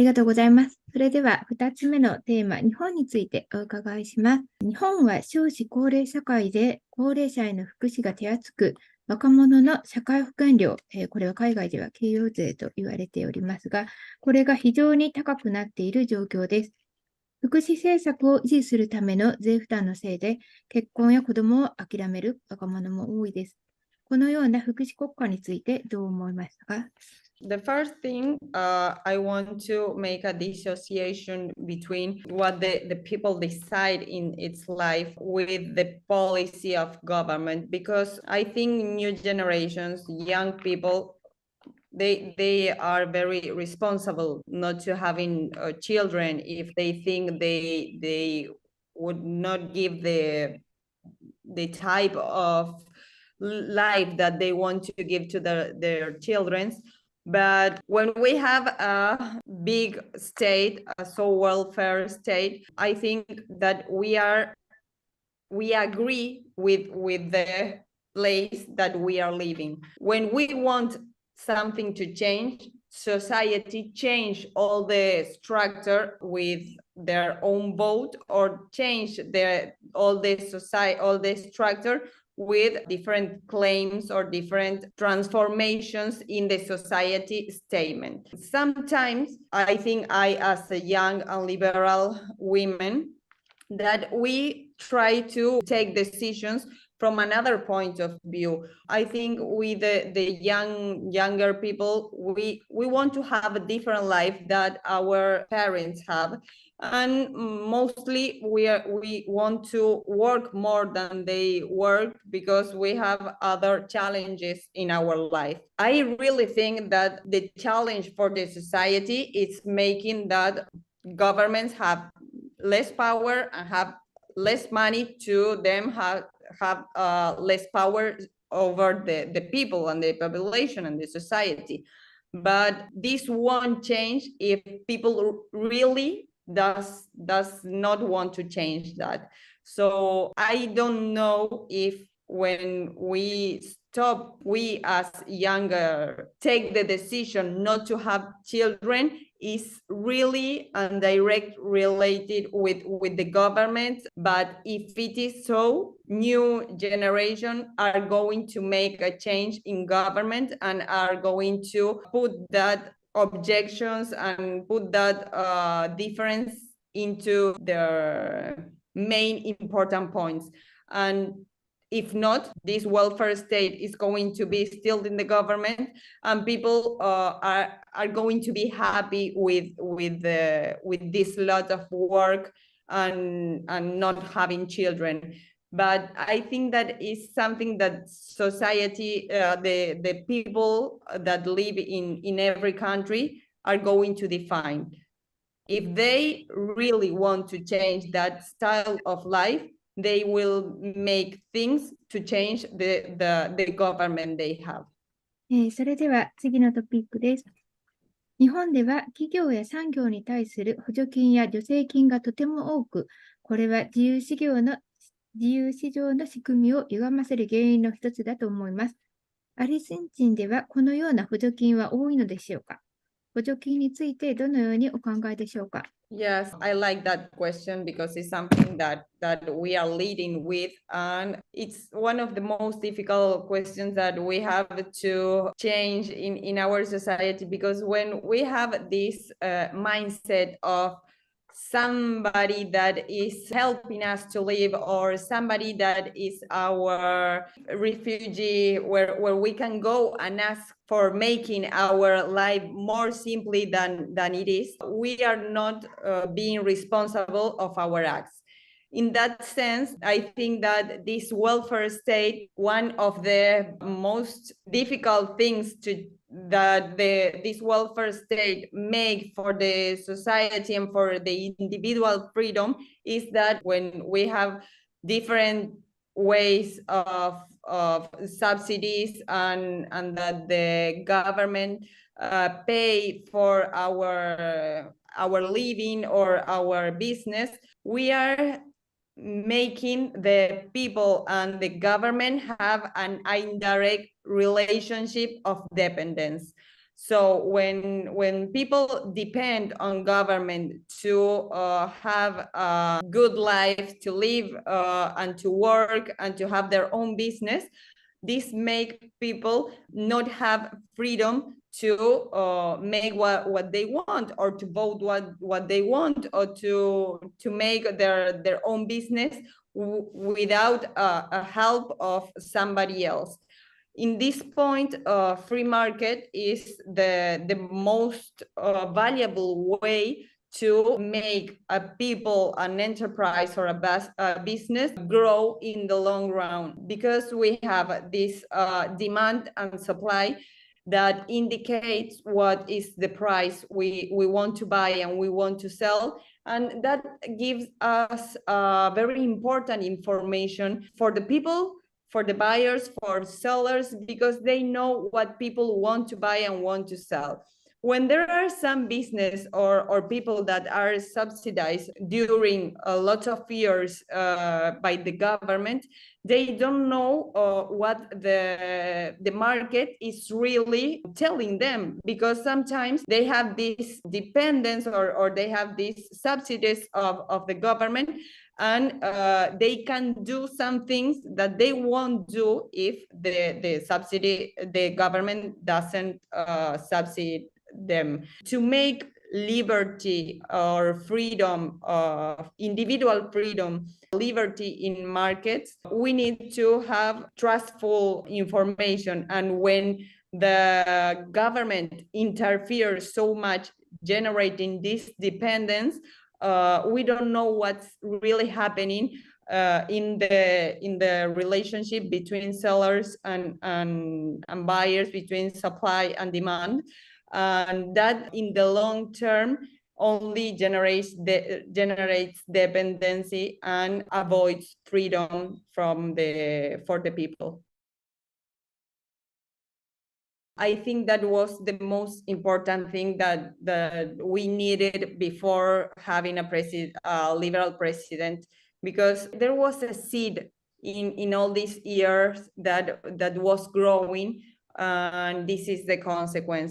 りがとうございます。それでは2つ目のテーマ、日本についてお伺いします。日本は少子高齢社会で高齢者への福祉が手厚く、若者の社会保険料、これは海外では給与税と言われておりますが、これが非常に高くなっている状況です。福祉政策を維持するための税負担のせいで、結婚や子供を諦める若者も多いです。このような福祉国家についてどう思いましたか？ The first thing, I want to make a dissociation between what the people decide in its life with the policy of government, because I think new generations, young people, they are very responsible not to having children if they think they would not give the type of life that they want to give to their children. But when we have a big state, a so welfare state, I think that we agree with the place that we are living. When we want something to change, society change all the structure with their own vote, or change all the structure with different claims or different transformations in the society statement. Sometimes I think as a young and liberal woman, that we try to take decisions from another point of view. I think with the younger people, we want to have a different life that our parents have, and mostly we want to work more than they work because we have other challenges in our life. I really think that the challenge for the society is making that governments have less power and have less money to them, have less power over the people and the population and the society. But this won't change if people really does not want to change that. So I don't know if when we as younger take the decision not to have children, is really and direct related with the government. But if it is so, new generation are going to make a change in government and are going to put that objections and put that difference into their main important points. And if not, this welfare state is going to be still in the government, and people are going to be happy with this lot of work and not having children. But I think that is something that society, the people that live in every country are going to define. If they really want to change that style of life, they will make things to change the government they have. それでは次のトピックです。日本では企業や産業に対する補助金や助成金がとても多く、これは自由市場の仕組みを歪ませる原因の一つだと思います。アルゼンチンではこのような補助金は多いのでしょうか？補助金についてどのようにお考えでしょうか？ Yes, I like that question because it's something that we are leading with, and it's one of the most difficult questions that we have to change in our society, because when we have this mindset of somebody that is helping us to live, or somebody that is our refugee, where we can go and ask for making our life more simply than it is, we are not being responsible of our acts. In that sense, I think that this welfare state, one of the most difficult things that this welfare state make for the society and for the individual freedom, is that when we have different ways of subsidies, and that the government pay for our living or our business, we are making the people and the government have an indirect relationship of dependence. So when people depend on government to have a good life, to live and to work and to have their own business, this make people not have freedom to make what they want, or to vote what they want, or to make their own business without a help of somebody else. In this point, free market is the most valuable way to make a people, an enterprise, or a business grow in the long run, because we have this demand and supply that indicates what is the price we want to buy and we want to sell. And that gives us very important information for the people, for the buyers, for sellers, because they know what people want to buy and want to sell. When there are some business or people that are subsidized during a lot of years by the government, they don't know what the market is really telling them, because sometimes they have this dependence or they have these subsidies of the government, and they can do some things that they won't do if the government doesn't subsidize them. To make liberty or freedom, individual freedom, liberty in markets, we need to have trustful information. And when the government interferes so much, generating this dependence, we don't know what's really happening in the relationship between sellers and buyers, between supply and demand. And that in the long term only generates dependency and avoids freedom for the people. I think that was the most important thing that we needed before having a liberal president, because there was a seed in all these years that was growing, and this is the consequence.